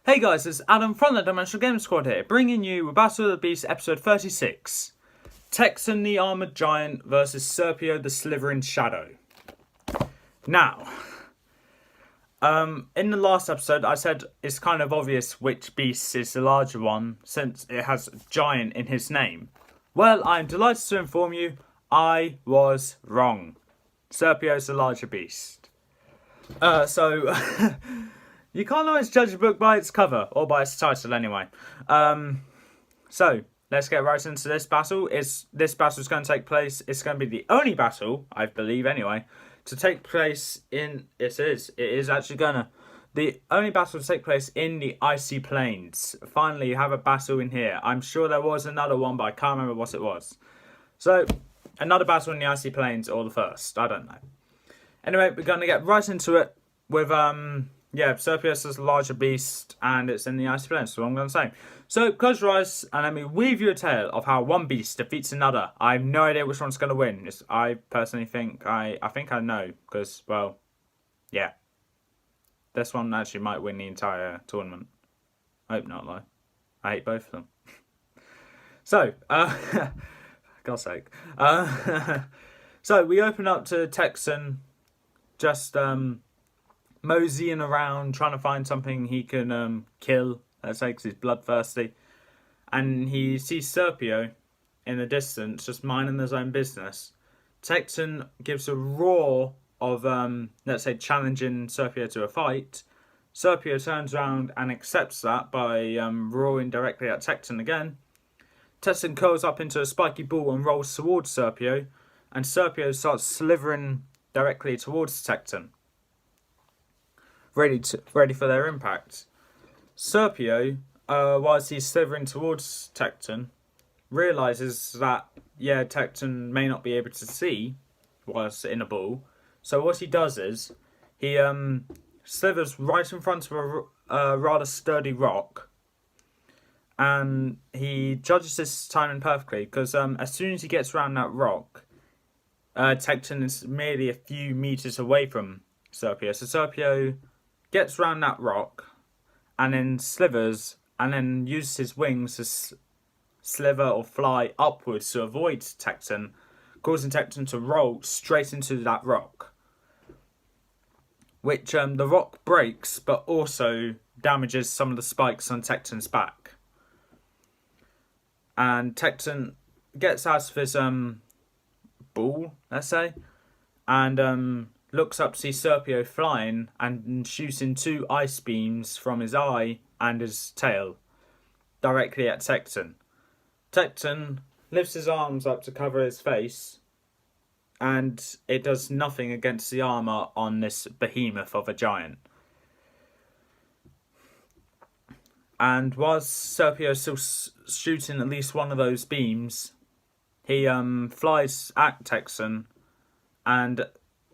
Hey guys, it's Adam from the Dimensional Game Squad here, bringing you Battle of the Beast episode 36. Tecton the Armoured Giant versus Serpio the Slithering Shadow. Now, in the last episode I said it's kind of obvious which beast is the larger one since it has giant in his name. Well, I'm delighted to inform you, I was wrong. Serpio's the larger beast. You can't always judge a book by its cover, or by its title anyway. So, let's get right into this battle. This battle is going to take place, it's going to be the only battle, I believe anyway, to take place in, it is actually going to, the only battle to take place in the icy plains. Finally, you have a battle in here. I'm sure there was another one, but I can't remember what it was. So, another battle in the icy plains, or the first, I don't know. Anyway, we're going to get right into it with, Serpio is a larger beast, and it's in the icy plains, so I'm going to say. So, close your eyes, and let me weave you a tale of how one beast defeats another. I have no idea which one's going to win. I personally think, I think I know, because, well, yeah. This one actually might win the entire tournament. I hope not, though. I hate both of them. So, God's sake. So, we open up to Tecton, just, moseying around, trying to find something he can kill, let's say, because he's bloodthirsty. And he sees Serpio in the distance, just minding his own business. Tecton gives a roar of, let's say, challenging Serpio to a fight. Serpio turns around and accepts that by roaring directly at Tecton again. Tecton curls up into a spiky ball and rolls towards Serpio, and Serpio starts slithering directly towards Tecton, ready for their impact. Serpio, whilst he's slithering towards Tecton, realises that, Tecton may not be able to see whilst in a ball. So what he does is, he slithers right in front of a rather sturdy rock, and he judges his timing perfectly, because as soon as he gets around that rock, Tecton is merely a few meters away from Serpio. So Serpio gets around that rock, and then slithers, and then uses his wings to slither or fly upwards to avoid Tecton, causing Tecton to roll straight into that rock. Which the rock breaks, but also damages some of the spikes on Tecton's back. And Tecton gets out of his ball, let's say, and looks up to see Serpio flying and shooting two ice beams from his eye and his tail directly at Tecton. Tecton lifts his arms up to cover his face, and it does nothing against the armour on this behemoth of a giant. And whilst Serpio is still shooting at least one of those beams, he flies at Tecton and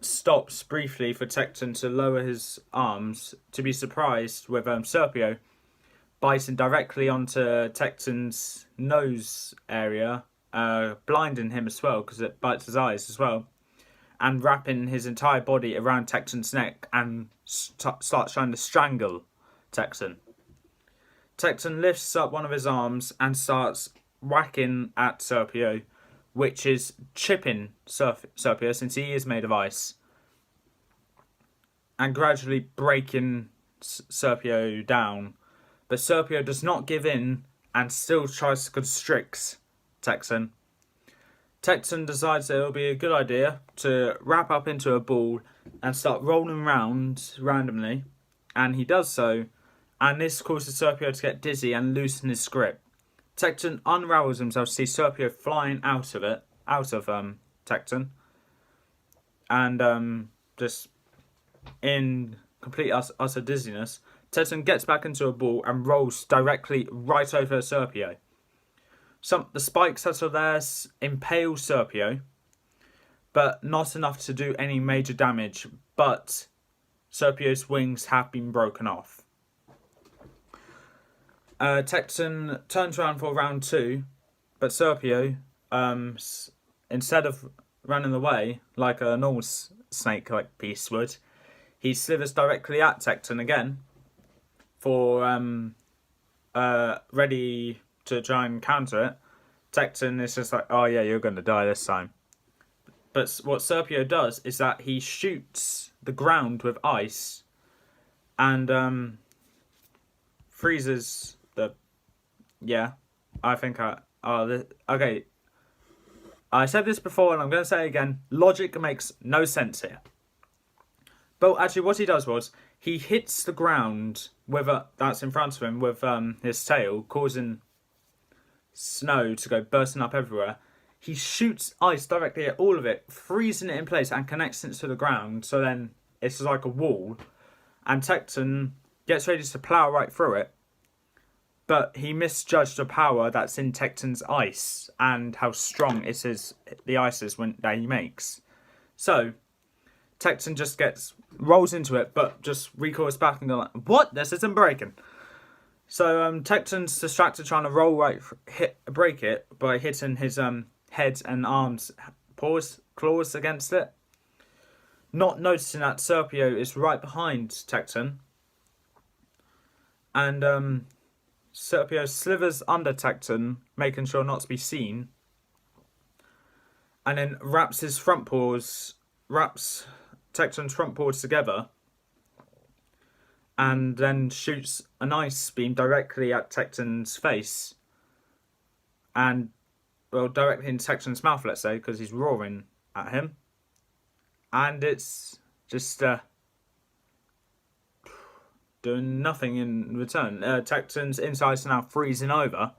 stops briefly for Tecton to lower his arms, to be surprised with Serpio biting directly onto Tecton's nose area, blinding him as well because it bites his eyes as well, and wrapping his entire body around Tecton's neck and starts trying to strangle Tecton. Tecton lifts up one of his arms and starts whacking at Serpio, which is chipping Serpio since he is made of ice, and gradually breaking Serpio down. But Serpio does not give in and still tries to constrict Tecton. Tecton decides that it will be a good idea to wrap up into a ball and start rolling around randomly, and he does so, and this causes Serpio to get dizzy and loosen his grip. Tecton unravels himself to see Serpio flying out of Tecton, and just in complete utter dizziness, Tecton gets back into a ball and rolls directly right over Serpio. The spikes that are there impale Serpio, but not enough to do any major damage, but Serpio's wings have been broken off. Tecton turns around for round 2, but Serpio, instead of running away like a normal snake-like beast would, he slithers directly at Tecton again, for ready to try and counter it, Tecton is just like, oh yeah, you're going to die this time. But what Serpio does is that he shoots the ground with ice and freezes the... Yeah, I think okay. I said this before and I'm going to say it again. Logic makes no sense here. But actually what he does was, he hits the ground with that's in front of him with his tail, causing snow to go bursting up everywhere. He shoots ice directly at all of it, freezing it in place and connects it to the ground. So then it's like a wall. And Tecton gets ready to plow right through it. But he misjudged the power that's in Tecton's ice and how strong the ice is that he makes. So Tecton just rolls into it, but just recoils back and goes like, what? This isn't breaking. So Tecton's distracted trying to break it by hitting his head and arms, claws against it. Not noticing that Serpio is right behind Tecton. And Serpio slithers under Tecton, making sure not to be seen. And then wraps Tecton's front paws together. And then shoots an ice beam directly at Tecton's face. And, well, directly in Tecton's mouth, let's say, because he's roaring at him. And it's just doing nothing in return. Tecton's insides are now freezing over.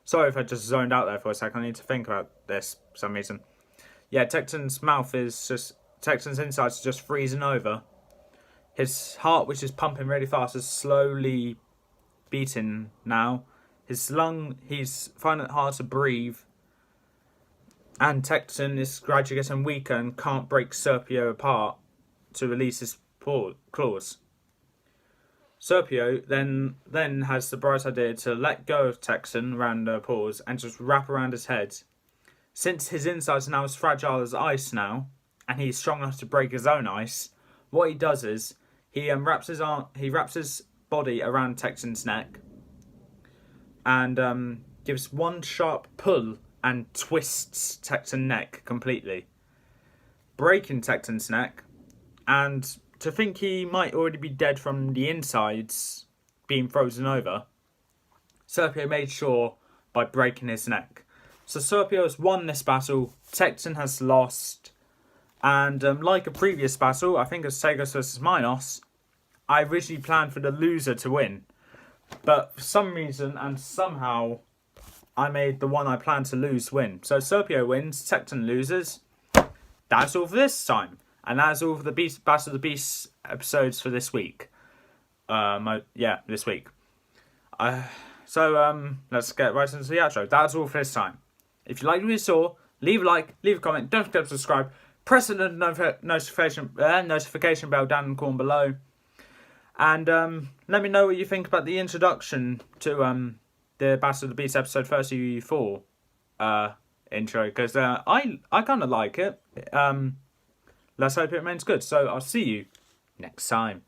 Sorry if I just zoned out there for a second. I need to think about this for some reason. Yeah, Tecton's insides are just freezing over. His heart, which is pumping really fast, is slowly beating now. He's finding it hard to breathe. And Tecton is gradually getting weaker and can't break Serpio apart to release his claws. Serpio then has the bright idea to let go of Tecton around her paws and just wrap around his head. Since his insides are now as fragile as ice now, and he's strong enough to break his own ice, what he does is he wraps his body around Tecton's neck and gives one sharp pull and twists Tecton's neck completely, breaking Tecton's neck. And to think he might already be dead from the insides being frozen over, Serpio made sure by breaking his neck. So Serpio has won this battle, Tecton has lost, and like a previous battle, I think it was Tegos versus Minos, I originally planned for the loser to win. But for some reason and somehow, I made the one I planned to lose win. So Serpio wins, Tecton loses. That's all for this time. And that's all for the Battle of the Beasts episodes for this week. This week. So let's get right into the outro. That's all for this time. If you liked what you saw, leave a like, leave a comment, don't forget to subscribe. Press the notification bell down in the corner below. And let me know what you think about the introduction to the Battle of the Beasts episode 34 intro. Because I kind of like it. Let's hope it remains good. So I'll see you next time.